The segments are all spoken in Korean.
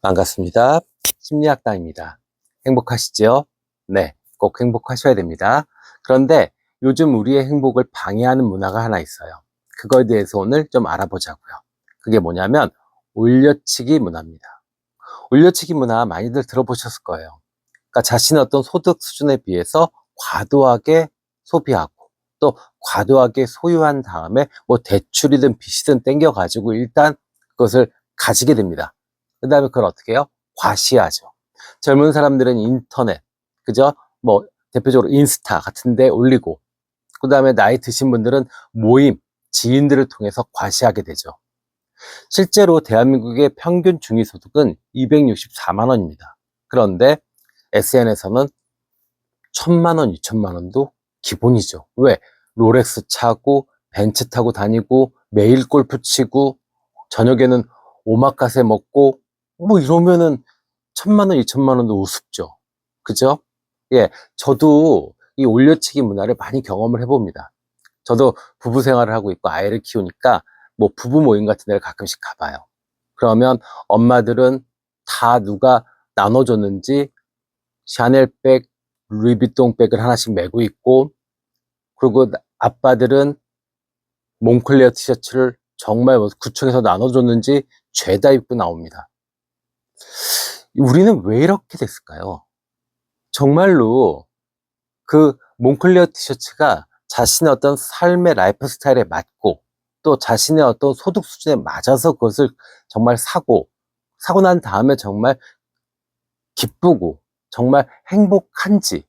반갑습니다. 심리학당입니다. 행복하시죠? 네, 꼭 행복하셔야 됩니다. 그런데 요즘 우리의 행복을 방해하는 문화가 하나 있어요. 그거에 대해서 오늘 좀 알아보자고요. 그게 뭐냐면 올려치기 문화입니다. 올려치기 문화 많이들 들어보셨을 거예요. 그러니까 자신의 어떤 소득 수준에 비해서 과도하게 소비하고 또 과도하게 소유한 다음에 뭐 대출이든 빚이든 땡겨가지고 일단 그것을 가지게 됩니다. 그 다음에 그걸 어떻게 해요? 과시하죠. 젊은 사람들은 인터넷, 그죠? 뭐 대표적으로 인스타 같은 데 올리고, 그 다음에 나이 드신 분들은 모임, 지인들을 통해서 과시하게 되죠. 실제로 대한민국의 평균 중위소득은 264만 원입니다. 그런데 SNS에서는 1000만 원, 2000만 원도 기본이죠. 왜? 롤렉스 차고, 벤츠 타고 다니고, 매일 골프 치고, 저녁에는 오마카세 먹고, 뭐 이러면은 1000만 원, 2000만 원도 우습죠. 그죠? 예, 저도 이 올려치기 문화를 많이 경험을 해봅니다. 저도 부부 생활을 하고 있고 아이를 키우니까 뭐 부부 모임 같은 데를 가끔씩 가봐요. 그러면 엄마들은 다 누가 나눠줬는지 샤넬백, 루이비통 백을 하나씩 메고 있고, 그리고 아빠들은 몽클레어 티셔츠를 정말 뭐 구청에서 나눠줬는지 죄다 입고 나옵니다. 우리는 왜 이렇게 됐을까요? 정말로 그 몽클레어 티셔츠가 자신의 어떤 삶의 라이프 스타일에 맞고 또 자신의 어떤 소득 수준에 맞아서 그것을 정말 사고 난 다음에 정말 기쁘고 정말 행복한지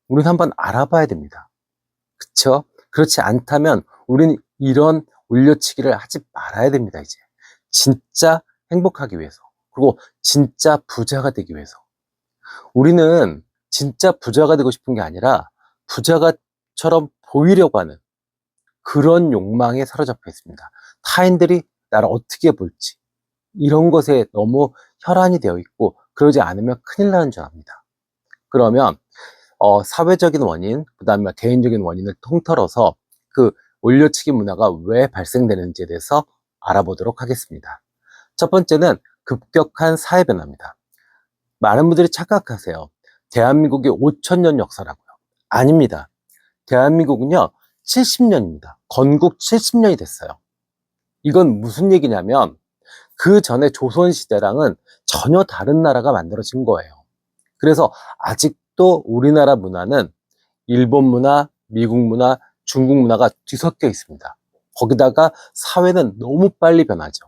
우리는 한번 알아봐야 됩니다. 그쵸? 그렇지 않다면 우리는 이런 올려치기를 하지 말아야 됩니다, 이제. 진짜 행복하기 위해서. 그리고 진짜 부자가 되기 위해서. 우리는 진짜 부자가 되고 싶은 게 아니라 부자가처럼 보이려고 하는 그런 욕망에 사로잡혀 있습니다. 타인들이 나를 어떻게 볼지. 이런 것에 너무 혈안이 되어 있고, 그러지 않으면 큰일 나는 줄 압니다. 그러면 사회적인 원인, 그 다음에 개인적인 원인을 통틀어서 그 올려치기 문화가 왜 발생되는지에 대해서 알아보도록 하겠습니다. 첫 번째는 급격한 사회 변화입니다. 많은 분들이 착각하세요. 대한민국이 5000년 역사라고요. 아닙니다. 대한민국은요, 70년입니다. 건국 70년이 됐어요. 이건 무슨 얘기냐면 그 전에 조선시대랑은 전혀 다른 나라가 만들어진 거예요. 그래서 아직도 우리나라 문화는 일본 문화, 미국 문화, 중국 문화가 뒤섞여 있습니다. 거기다가 사회는 너무 빨리 변하죠.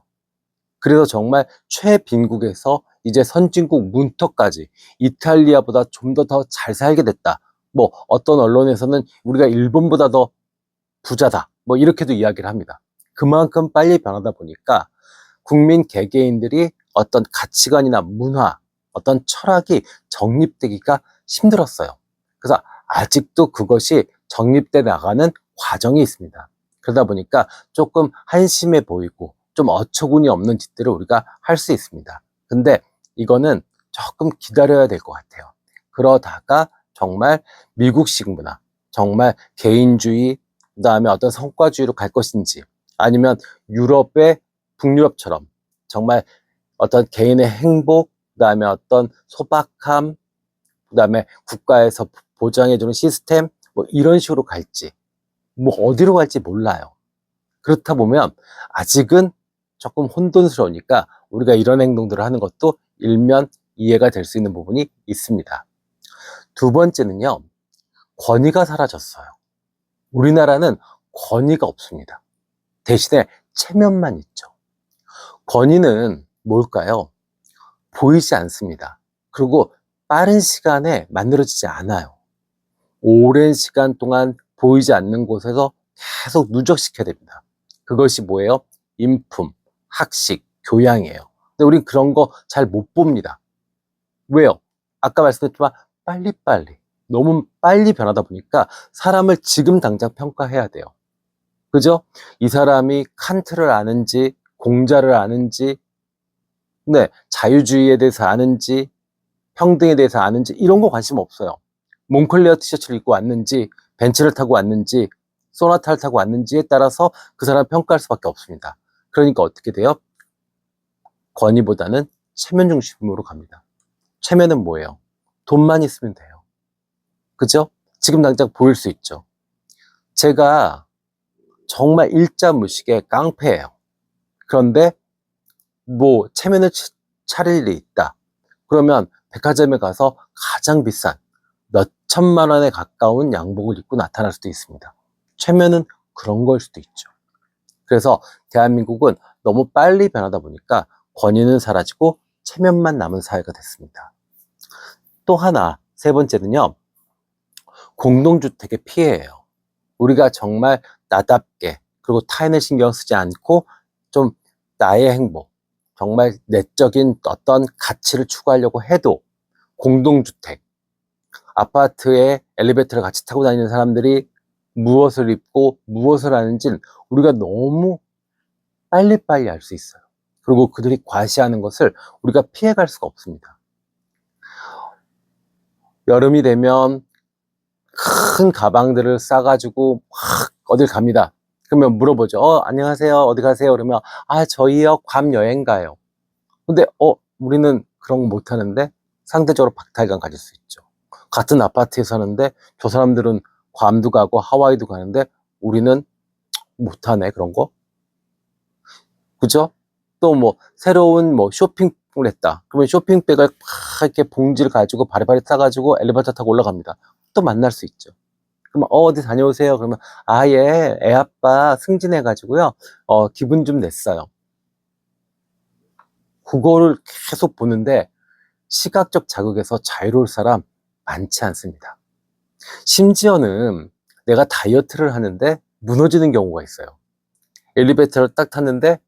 그래서 정말 최빈국에서 이제 선진국 문턱까지 이탈리아보다 좀 더 잘 살게 됐다. 뭐 어떤 언론에서는 우리가 일본보다 더 부자다. 뭐 이렇게도 이야기를 합니다. 그만큼 빨리 변하다 보니까 국민 개개인들이 어떤 가치관이나 문화, 어떤 철학이 정립되기가 힘들었어요. 그래서 아직도 그것이 정립돼 나가는 과정이 있습니다. 그러다 보니까 조금 한심해 보이고 좀 어처구니 없는 짓들을 우리가 할 수 있습니다. 근데 이거는 조금 기다려야 될 것 같아요. 그러다가 정말 미국식 문화, 정말 개인주의, 그 다음에 어떤 성과주의로 갈 것인지, 아니면 유럽의 북유럽처럼 정말 어떤 개인의 행복, 그 다음에 어떤 소박함, 그 다음에 국가에서 보장해주는 시스템, 뭐 이런 식으로 갈지, 뭐 어디로 갈지 몰라요. 그렇다 보면 아직은 조금 혼돈스러우니까 우리가 이런 행동들을 하는 것도 일면 이해가 될 수 있는 부분이 있습니다. 두 번째는요, 권위가 사라졌어요. 우리나라는 권위가 없습니다. 대신에 체면만 있죠. 권위는 뭘까요? 보이지 않습니다. 그리고 빠른 시간에 만들어지지 않아요. 오랜 시간 동안 보이지 않는 곳에서 계속 누적시켜야 됩니다. 그것이 뭐예요? 인품, 학식, 교양이에요. 근데 우린 그런 거 잘 못 봅니다. 왜요? 아까 말씀드렸지만 빨리빨리, 너무 빨리 변하다 보니까 사람을 지금 당장 평가해야 돼요. 그죠? 이 사람이 칸트를 아는지, 공자를 아는지, 네, 자유주의에 대해서 아는지, 평등에 대해서 아는지 이런 거 관심 없어요. 몽클레어 티셔츠를 입고 왔는지, 벤츠를 타고 왔는지, 소나타를 타고 왔는지에 따라서 그 사람을 평가할 수밖에 없습니다. 그러니까 어떻게 돼요? 권위보다는 체면 중심으로 갑니다. 체면은 뭐예요? 돈만 있으면 돼요. 그죠? 지금 당장 보일 수 있죠. 제가 정말 일자무식의 깡패예요. 그런데 뭐 체면을 차릴 일이 있다. 그러면 백화점에 가서 가장 비싼 몇 천만 원에 가까운 양복을 입고 나타날 수도 있습니다. 체면은 그런 걸 수도 있죠. 그래서 대한민국은 너무 빨리 변하다 보니까 권위는 사라지고 체면만 남은 사회가 됐습니다. 또 하나, 세 번째는요, 공동주택의 피해예요. 우리가 정말 나답게, 그리고 타인의 신경 쓰지 않고 좀 나의 행복, 정말 내적인 어떤 가치를 추구하려고 해도 공동주택, 아파트에 엘리베이터를 같이 타고 다니는 사람들이 무엇을 입고 무엇을 하는지는 우리가 너무 빨리빨리 알 수 있어요. 그리고 그들이 과시하는 것을 우리가 피해갈 수가 없습니다. 여름이 되면 큰 가방들을 싸가지고 막 어딜 갑니다. 그러면 물어보죠. 안녕하세요. 어디 가세요? 그러면 저희요 괌 여행 가요. 근데 우리는 그런 거 못하는데 상대적으로 박탈감 가질 수 있죠. 같은 아파트에 사는데 저 사람들은 괌도 가고 하와이도 가는데 우리는 못하네 그런 거. 그죠? 또 뭐 새로운 뭐 쇼핑을 했다. 그러면 쇼핑백을 막 이렇게 봉지를 가지고 바리바리 싸가지고 엘리베이터 타고 올라갑니다. 또 만날 수 있죠. 그러면 어디 다녀오세요? 그러면 예, 애 아빠 승진해가지고요. 기분 좀 냈어요. 그거를 계속 보는데 시각적 자극에서 자유로울 사람 많지 않습니다. 심지어는 내가 다이어트를 하는데 무너지는 경우가 있어요. 엘리베이터를 딱 탔는데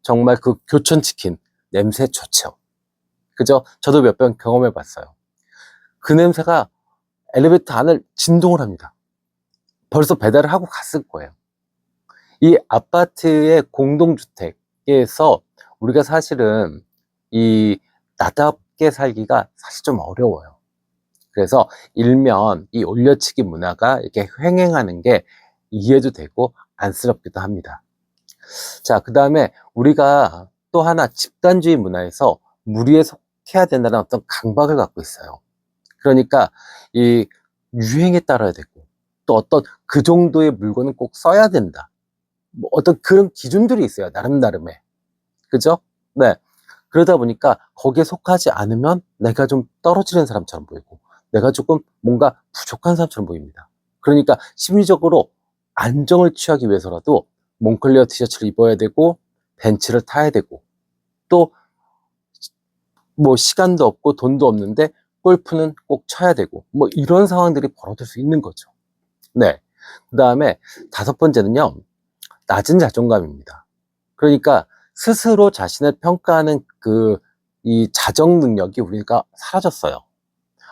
정말 그 교촌치킨 냄새 좋죠. 그죠? 저도 몇 번 경험해 봤어요. 그 냄새가 엘리베이터 안을 진동을 합니다. 벌써 배달을 하고 갔을 거예요. 이 아파트의 공동주택에서 우리가 사실은 이 나답게 살기가 사실 좀 어려워요. 그래서 일면 이 올려치기 문화가 이렇게 횡행하는 게 이해도 되고 안쓰럽기도 합니다. 자, 그 다음에 우리가 또 하나 집단주의 문화에서 무리에 속해야 된다는 어떤 강박을 갖고 있어요. 그러니까 이 유행에 따라야 되고 또 어떤 그 정도의 물건은 꼭 써야 된다. 뭐 어떤 그런 기준들이 있어요. 나름의. 그죠? 네. 그러다 보니까 거기에 속하지 않으면 내가 좀 떨어지는 사람처럼 보이고 내가 조금 뭔가 부족한 사람처럼 보입니다. 그러니까 심리적으로 안정을 취하기 위해서라도 몽클레어 티셔츠를 입어야 되고 벤츠를 타야 되고 또 뭐 시간도 없고 돈도 없는데 골프는 꼭 쳐야 되고 뭐 이런 상황들이 벌어질 수 있는 거죠. 네. 그 다음에 다섯 번째는요, 낮은 자존감입니다. 그러니까 스스로 자신을 평가하는 이 자정 능력이 우리가 사라졌어요.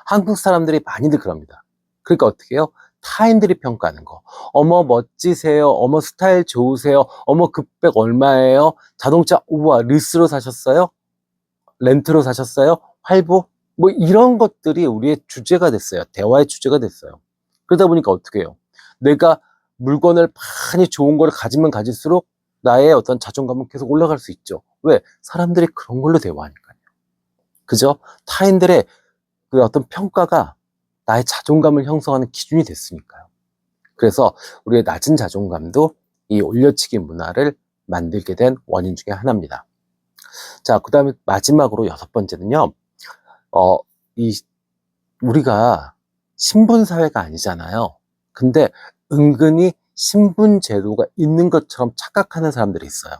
한국 사람들이 많이들 그럽니다. 그러니까 어떻게 해요? 타인들이 평가하는 거. 어머 멋지세요. 어머 스타일 좋으세요. 어머 그 백 얼마예요? 자동차 우와 리스로 사셨어요? 렌트로 사셨어요? 할부? 뭐 이런 것들이 우리의 주제가 됐어요. 대화의 주제가 됐어요. 그러다 보니까 어떻게 해요? 내가 물건을 많이 좋은 걸 가지면 가질수록 나의 어떤 자존감은 계속 올라갈 수 있죠. 왜? 사람들이 그런 걸로 대화하니까요. 그죠? 타인들의 그 어떤 평가가 나의 자존감을 형성하는 기준이 됐으니까요. 그래서 우리의 낮은 자존감도 이 올려치기 문화를 만들게 된 원인 중에 하나입니다. 자, 그 다음에 마지막으로 여섯 번째는요, 어, 이, 우리가 신분사회가 아니잖아요. 근데 은근히 신분제도가 있는 것처럼 착각하는 사람들이 있어요.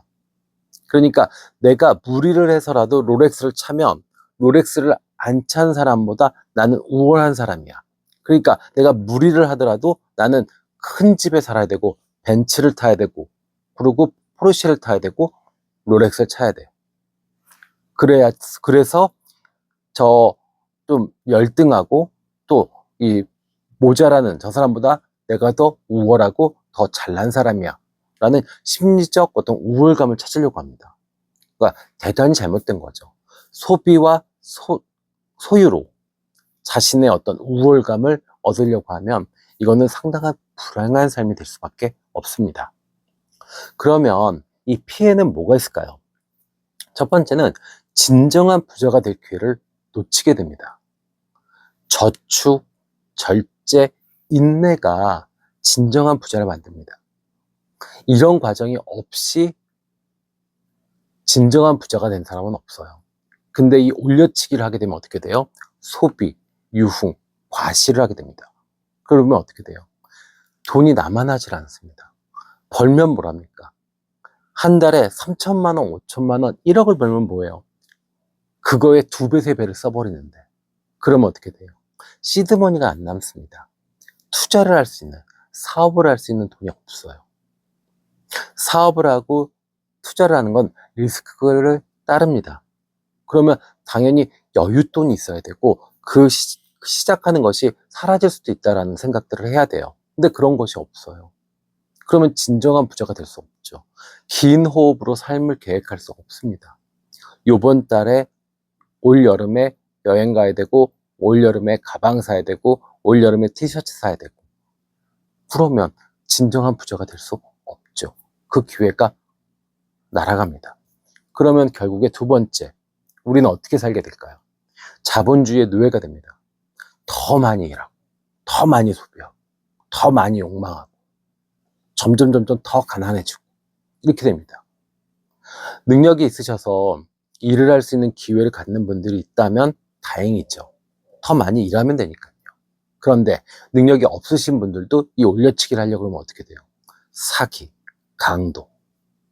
그러니까 내가 무리를 해서라도 롤렉스를 차면 롤렉스를 안 찬 사람보다 나는 우월한 사람이야. 그러니까 내가 무리를 하더라도 나는 큰 집에 살아야 되고 벤츠를 타야 되고 그리고 포르쉐를 타야 되고 롤렉스를 차야 돼요. 그래서 저 좀 열등하고 또 이 모자라는 저 사람보다 내가 더 우월하고 더 잘난 사람이야 라는 심리적 어떤 우월감을 찾으려고 합니다. 그러니까 대단히 잘못된 거죠. 소비와 소유로 자신의 어떤 우월감을 얻으려고 하면 이거는 상당한 불행한 삶이 될 수밖에 없습니다. 그러면 이 피해는 뭐가 있을까요? 첫 번째는 진정한 부자가 될 기회를 놓치게 됩니다. 저축, 절제, 인내가 진정한 부자를 만듭니다. 이런 과정이 없이 진정한 부자가 된 사람은 없어요. 근데 이 올려치기를 하게 되면 어떻게 돼요? 소비, 유흥, 과시를 하게 됩니다. 그러면 어떻게 돼요? 돈이 남아나질 않습니다. 벌면 뭐랍니까? 한 달에 3천만 원, 5천만 원, 1억을 벌면 뭐예요? 그거에 2배, 3배를 써버리는데. 그러면 어떻게 돼요? 시드머니가 안 남습니다. 투자를 할 수 있는, 사업을 할 수 있는 돈이 없어요. 사업을 하고 투자를 하는 건 리스크를 따릅니다. 그러면 당연히 여윳돈이 있어야 되고 시작하는 것이 사라질 수도 있다는 생각들을 해야 돼요. 근데 그런 것이 없어요. 그러면 진정한 부자가 될 수 없죠. 긴 호흡으로 삶을 계획할 수 없습니다. 요번 달에 올 여름에 여행 가야 되고, 올 여름에 가방 사야 되고, 올 여름에 티셔츠 사야 되고, 그러면 진정한 부자가 될 수 없죠. 그 기회가 날아갑니다. 그러면 결국에 두 번째, 우리는 어떻게 살게 될까요? 자본주의의 노예가 됩니다. 더 많이 일하고, 더 많이 소비하고, 더 많이 욕망하고, 점점 더 가난해지고, 이렇게 됩니다. 능력이 있으셔서 일을 할 수 있는 기회를 갖는 분들이 있다면 다행이죠. 더 많이 일하면 되니까요. 그런데 능력이 없으신 분들도 이 올려치기를 하려고 그러면 어떻게 돼요? 사기, 강도,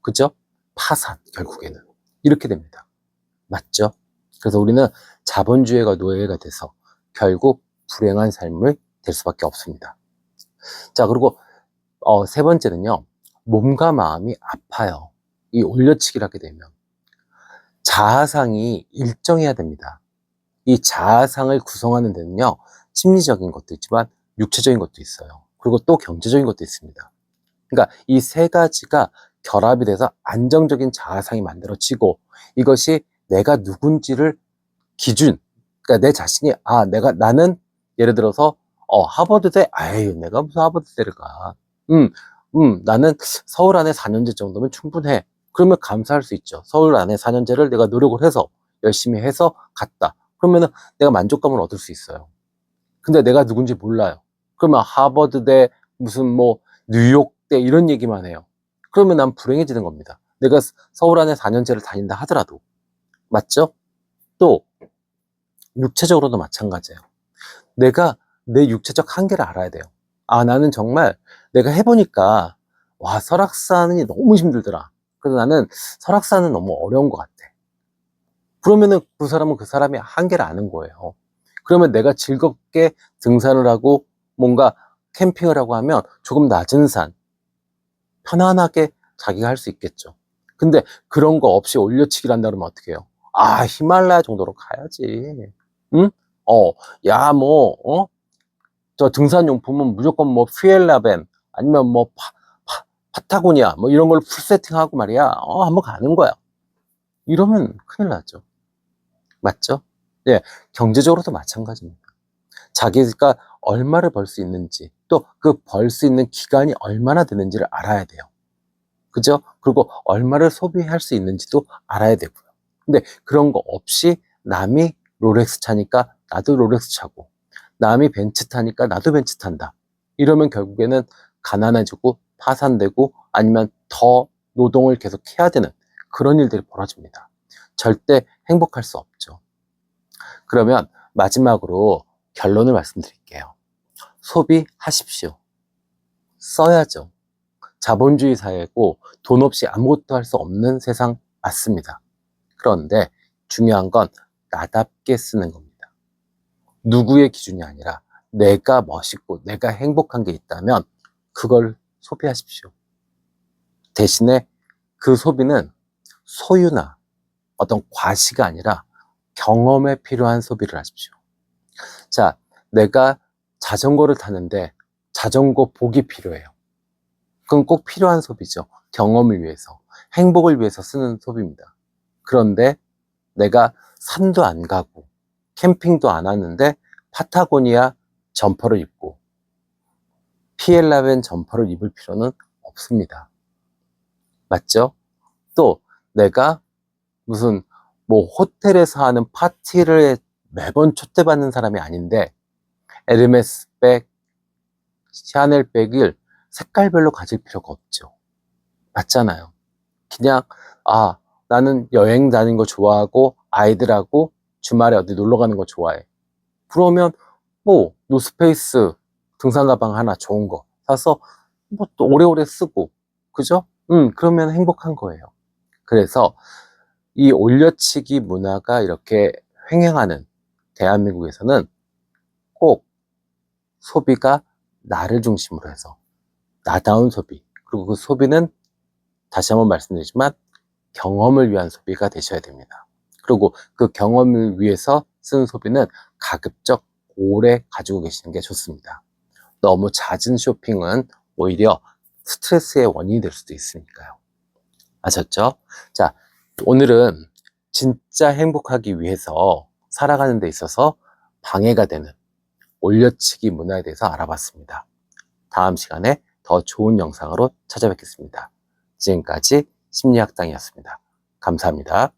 그죠? 파산, 결국에는. 이렇게 됩니다. 맞죠? 그래서 우리는 자본주의가 노예가 돼서 결국 불행한 삶을 될 수밖에 없습니다. 자, 그리고 세 번째는요. 몸과 마음이 아파요. 이 올려치기를 하게 되면. 자아상이 일정해야 됩니다. 이 자아상을 구성하는 데는요. 심리적인 것도 있지만 육체적인 것도 있어요. 그리고 또 경제적인 것도 있습니다. 그러니까 이 세 가지가 결합이 돼서 안정적인 자아상이 만들어지고, 이것이 내가 누군지를 기준, 그러니까 내 자신이 나는 예를 들어서 하버드대, 아유 내가 무슨 하버드대를 가. 나는 서울 안에 4년제 정도면 충분해. 그러면 감사할 수 있죠. 서울 안에 4년제를 내가 노력을 해서 열심히 해서 갔다. 그러면은 내가 만족감을 얻을 수 있어요. 근데 내가 누군지 몰라요. 그러면 하버드대, 무슨 뭐 뉴욕대 이런 얘기만 해요. 그러면 난 불행해지는 겁니다. 내가 서울 안에 4년제를 다닌다 하더라도. 맞죠? 또 육체적으로도 마찬가지예요. 내가 내 육체적 한계를 알아야 돼요. 나는 정말 내가 해보니까 와, 설악산이 너무 힘들더라. 그래서 나는 설악산은 너무 어려운 것 같아. 그러면은 그 사람은 그 사람의 한계를 아는 거예요. 그러면 내가 즐겁게 등산을 하고 뭔가 캠핑을 하고 하면 조금 낮은 산, 편안하게 자기가 할 수 있겠죠. 근데 그런 거 없이 올려치기를 한다 그러면 어떻게 해요? 히말라야 정도로 가야지. 응? 야, 저 등산용품은 무조건 뭐 퓨엘라벤 아니면 뭐 파타고니아 뭐 이런 걸 풀 세팅하고 말이야. 한번 가는 거야. 이러면 큰일 나죠. 맞죠? 예, 경제적으로도 마찬가지입니다. 자기가 얼마를 벌 수 있는지, 또 그 벌 수 있는 기간이 얼마나 되는지를 알아야 돼요. 그죠? 그리고 얼마를 소비할 수 있는지도 알아야 되고요. 근데 그런 거 없이 남이 롤렉스 차니까 나도 롤렉스 차고, 남이 벤츠 타니까 나도 벤츠 탄다. 이러면 결국에는 가난해지고 파산되고 아니면 더 노동을 계속 해야 되는 그런 일들이 벌어집니다. 절대 행복할 수 없죠. 그러면 마지막으로 결론을 말씀드릴게요. 소비하십시오. 써야죠. 자본주의 사회고 돈 없이 아무것도 할 수 없는 세상 맞습니다. 그런데 중요한 건 나답게 쓰는 겁니다. 누구의 기준이 아니라 내가 멋있고 내가 행복한 게 있다면 그걸 소비하십시오. 대신에 그 소비는 소유나 어떤 과시가 아니라 경험에 필요한 소비를 하십시오. 자, 내가 자전거를 타는데 자전거 복이 필요해요. 그건 꼭 필요한 소비죠. 경험을 위해서, 행복을 위해서 쓰는 소비입니다. 그런데 내가 산도 안 가고 캠핑도 안 하는데 파타고니아 점퍼를 입고 피엘라벤 점퍼를 입을 필요는 없습니다. 맞죠? 또 내가 무슨 뭐 호텔에서 하는 파티를 매번 초대받는 사람이 아닌데 에르메스 백, 샤넬 백을 색깔별로 가질 필요가 없죠. 맞잖아요. 그냥 나는 여행 다니는 거 좋아하고 아이들하고 주말에 어디 놀러 가는 거 좋아해. 그러면 뭐 노스페이스 등산 가방 하나 좋은 거 사서 뭐 또 오래오래 쓰고, 그죠? 그러면 행복한 거예요. 그래서 이 올려치기 문화가 이렇게 횡행하는 대한민국에서는 꼭 소비가 나를 중심으로 해서 나다운 소비, 그리고 그 소비는 다시 한번 말씀드리지만 경험을 위한 소비가 되셔야 됩니다. 그리고 그 경험을 위해서 쓰는 소비는 가급적 오래 가지고 계시는 게 좋습니다. 너무 잦은 쇼핑은 오히려 스트레스의 원인이 될 수도 있으니까요. 아셨죠? 자, 오늘은 진짜 행복하기 위해서 살아가는 데 있어서 방해가 되는 올려치기 문화에 대해서 알아봤습니다. 다음 시간에 더 좋은 영상으로 찾아뵙겠습니다. 지금까지 심리학당이었습니다. 감사합니다.